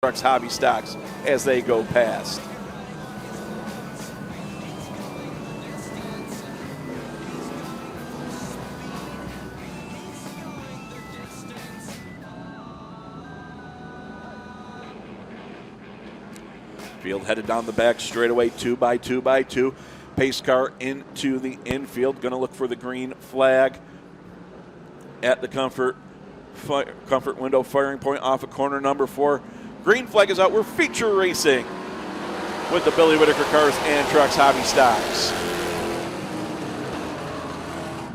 Trucks Hobby Stocks as they go past. Field headed down the back straightaway, 2 by 2 by 2. Pace car into the infield, going to look for the green flag at the comfort window firing point off of corner number 4. Green flag is out. We're feature racing with the Billy Whitaker Cars and Trucks Hobby Stocks.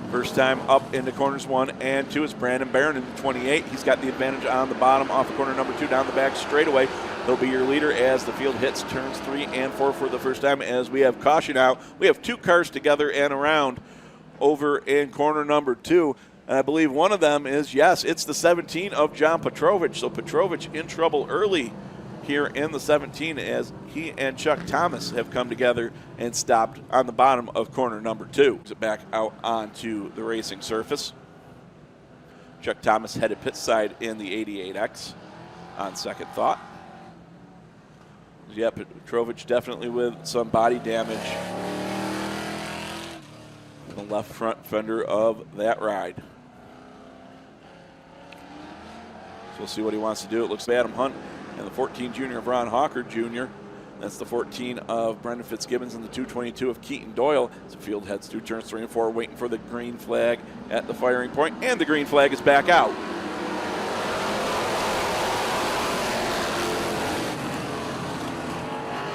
First time up into corners 1 and 2 is Brandon Barron in the 28. He's got the advantage on the bottom off of corner number 2 down the back straightaway. He'll be your leader as the field hits turns 3 and 4 for the first time as we have caution out. We have 2 cars together and around over in corner number 2. And I believe one of them is, yes, it's the 17 of John Petrovich. So Petrovich in trouble early here in the 17 as he and Chuck Thomas have come together and stopped on the bottom of corner number 2. Back out onto the racing surface. Chuck Thomas headed pit side in the 88X on second thought. Yeah, Petrovich definitely with some body damage. The left front fender of that ride. So we'll see what he wants to do. It looks like Adam Hunt and the 14 junior of Ron Hawker Jr. That's the 14 of Brendan Fitzgibbons and the 222 of Keaton Doyle. As the field heads through turns 3 and 4, waiting for the green flag at the firing point, and the green flag is back out.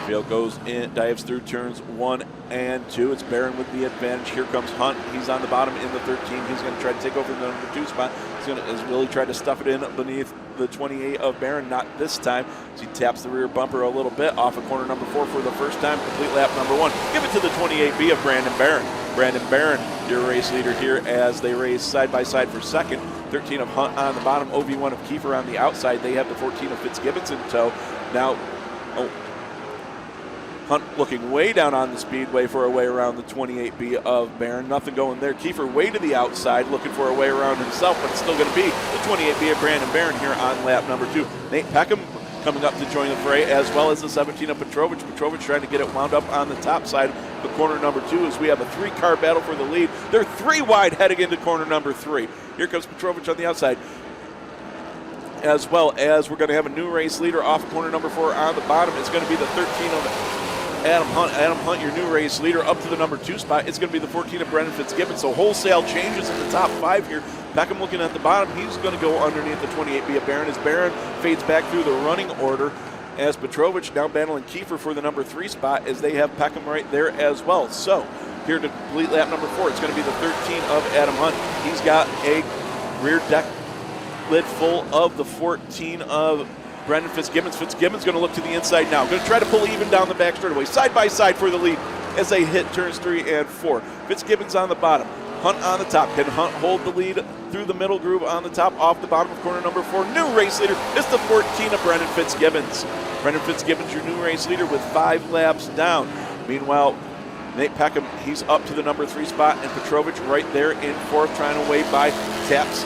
Field goes in, dives through turns 1 and 2. It's Barron with the advantage. Here comes Hunt. He's on the bottom in the 13. He's going to try to take over the number 2 spot. As Willie tried to stuff it in beneath the 28 of Barron. Not this time. As he taps the rear bumper a little bit off of corner number 4 for the first time. Complete lap number 1. Give it to the 28B of Brandon Barron. Brandon Barron, your race leader here as they race side by side for second. 13 of Hunt on the bottom. OV1 of Kiefer on the outside. They have the 14 of Fitzgibbons in tow. Now, Hunt looking way down on the speedway for a way around the 28B of Barron. Nothing going there. Kiefer way to the outside looking for a way around himself, but it's still going to be the 28B of Brandon Barron here on lap number 2. Nate Peckham coming up to join the fray, as well as the 17 of Petrovich. Petrovich trying to get it wound up on the top side of the corner number 2 as we have a 3-car battle for the lead. They're 3 wide heading into corner number 3. Here comes Petrovich on the outside. As well as we're going to have a new race leader off corner number 4 on the bottom. It's going to be the 13 of Adam Hunt. Adam Hunt, your new race leader, up to the number 2 spot. It's going to be the 14 of Brendan Fitzgibbons. So wholesale changes in the top 5 here. Peckham looking at the bottom. He's going to go underneath the 28B of Barron as Barron fades back through the running order. As Petrovich now battling Kiefer for the number 3 spot as they have Peckham right there as well. So here to complete lap number 4, it's going to be the 13 of Adam Hunt. He's got a rear deck lid full of the 14 of Brendan Fitzgibbons. Fitzgibbons going to look to the inside now. Going to try to pull even down the back straightaway. Side by side for the lead as they hit turns 3 and 4. Fitzgibbons on the bottom. Hunt on the top. Can Hunt hold the lead through the middle groove on the top off the bottom of corner number 4? New race leader is the 14 of Brendan Fitzgibbons. Brendan Fitzgibbons, your new race leader with 5 laps down. Meanwhile, Nate Peckham, he's up to the number 3 spot, and Petrovich right there in 4th trying to wade by. Taps.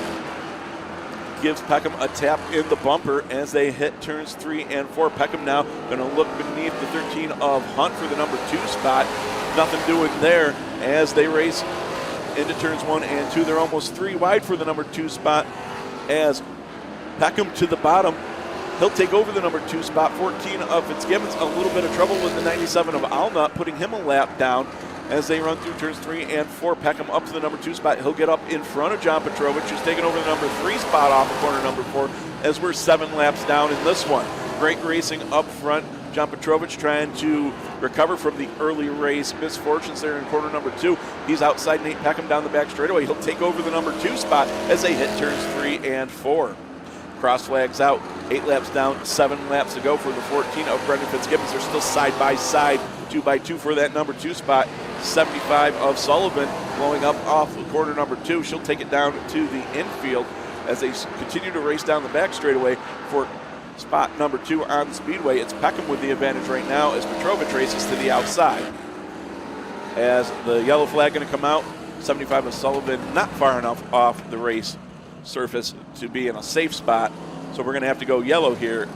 Gives Peckham a tap in the bumper as they hit turns 3 and 4. Peckham now going to look beneath the 13 of Hunt for the number 2 spot. Nothing doing there as they race into turns 1 and 2. They're almost 3 wide for the number 2 spot as Peckham to the bottom. He'll take over the number 2 spot. 14 of Fitzgibbons, a little bit of trouble with the 97 of Alnut, putting him a lap down. As they run through turns 3 and 4, Peckham up to the number 2 spot. He'll get up in front of John Petrovich, who's taking over the number 3 spot off of corner number 4 as we're 7 laps down in this one. Great racing up front. John Petrovich trying to recover from the early race misfortunes there in corner number 2. He's outside Nate Peckham down the back straightaway. He'll take over the number 2 spot as they hit turns 3 and 4. Cross flags out, 8 laps down, 7 laps to go for the 14 of Brendan Fitzgibbons. They're still side by side, 2 by 2 for that number 2 spot. 75 of Sullivan blowing up off of corner number 2. She'll take it down to the infield as they continue to race down the back straightaway for spot number 2 on the speedway. It's Peckham with the advantage right now as Petrovich races to the outside. As the yellow flag going to come out, 75 of Sullivan not far enough off the race surface to be in a safe spot. So we're going to have to go yellow here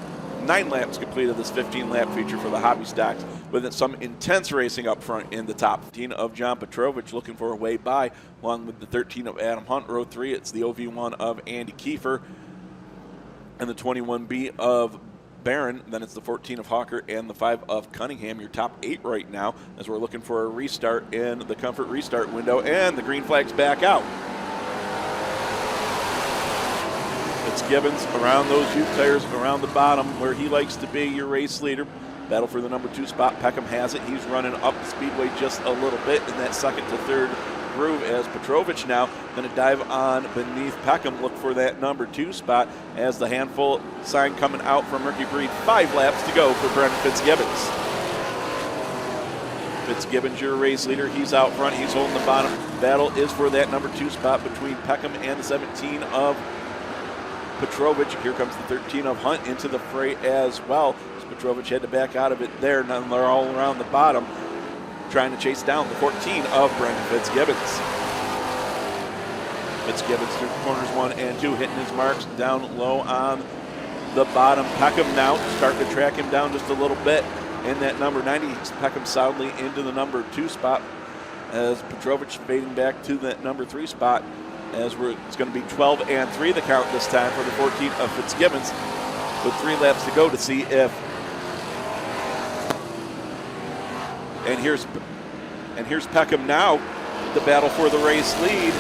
9 laps completed this 15-lap feature for the Hobby Stocks, with some intense racing up front in the top 15 of John Petrovich looking for a way by, along with the 13 of Adam Hunt. Row 3, it's the OV1 of Andy Kiefer, and the 21B of Barron. Then it's the 14 of Hawker and the 5 of Cunningham. Your top 8 right now, as we're looking for a restart in the comfort restart window, and the green flag's back out. Fitzgibbons around those Ute tires around the bottom where he likes to be, your race leader. Battle for the number 2 spot. Peckham has it. He's running up the speedway just a little bit in that second to third groove, as Petrovich now going to dive on beneath Peckham, look for that number 2 spot, as the handful sign coming out from Ricky Breed. 5 laps to go for Brendan Fitzgibbons. Fitzgibbons, your race leader. He's out front. He's holding the bottom. Battle is for that number 2 spot between Peckham and the 17 of Petrovich. Here comes the 13 of Hunt into the fray as well. Petrovich had to back out of it there. Now they're all around the bottom trying to chase down the 14 of Brendan Fitzgibbons. Fitzgibbons through corners 1 and 2, hitting his marks down low on the bottom. Peckham now starting to track him down just a little bit in that number 90. Peckham solidly into the number 2 spot, as Petrovich fading back to that number 3 spot, as it's going to be 12 and 3 the count this time for the 14 of Fitzgibbons, with 3 laps to go to see if. And here's Peckham now, the battle for the race lead,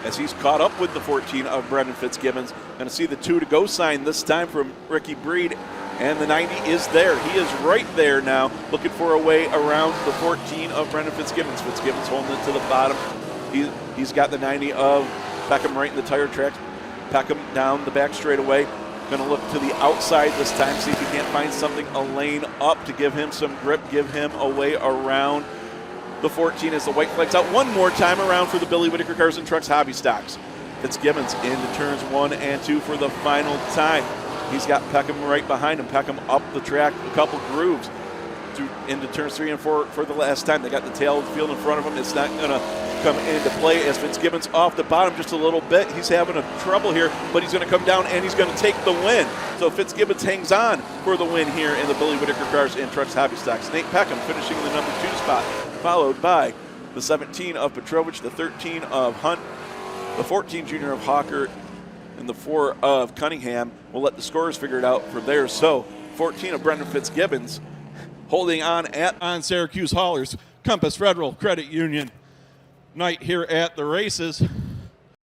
as he's caught up with the 14 of Brendan Fitzgibbons. Going to see the 2 to go sign this time from Ricky Breed, and the 90 is there. He is right there now, looking for a way around the 14 of Brendan Fitzgibbons. Fitzgibbons holding it to the bottom. He's got the 90 of Peckham right in the tire tracks. Peckham down the back straightaway. Going to look to the outside this time, see if he can't find something, a lane up to give him some grip, give him a way around the 14 as the white flag's out one more time around for the Billy Whitaker Cars and Trucks Hobby Stocks. Fitzgibbons into turns 1 and 2 for the final time. He's got Peckham right behind him. Peckham up the track a couple grooves into turns 3 and 4 for the last time. They got the tail of the field in front of him. It's not going to come into play, as Fitzgibbons off the bottom just a little bit. He's having a trouble here, but he's going to come down and he's going to take the win. So Fitzgibbons hangs on for the win here in the Billy Whitaker Cars and Trucks Hobby Stocks. Nate Peckham finishing the number 2 spot, followed by the 17 of Petrovich, the 13 of Hunt, the 14 junior of Hawker, and the 4 of Cunningham. We'll let the scorers figure it out from there. So 14 of Brendan Fitzgibbons holding on Syracuse Haulers, Compass Federal Credit Union. Night here at the races.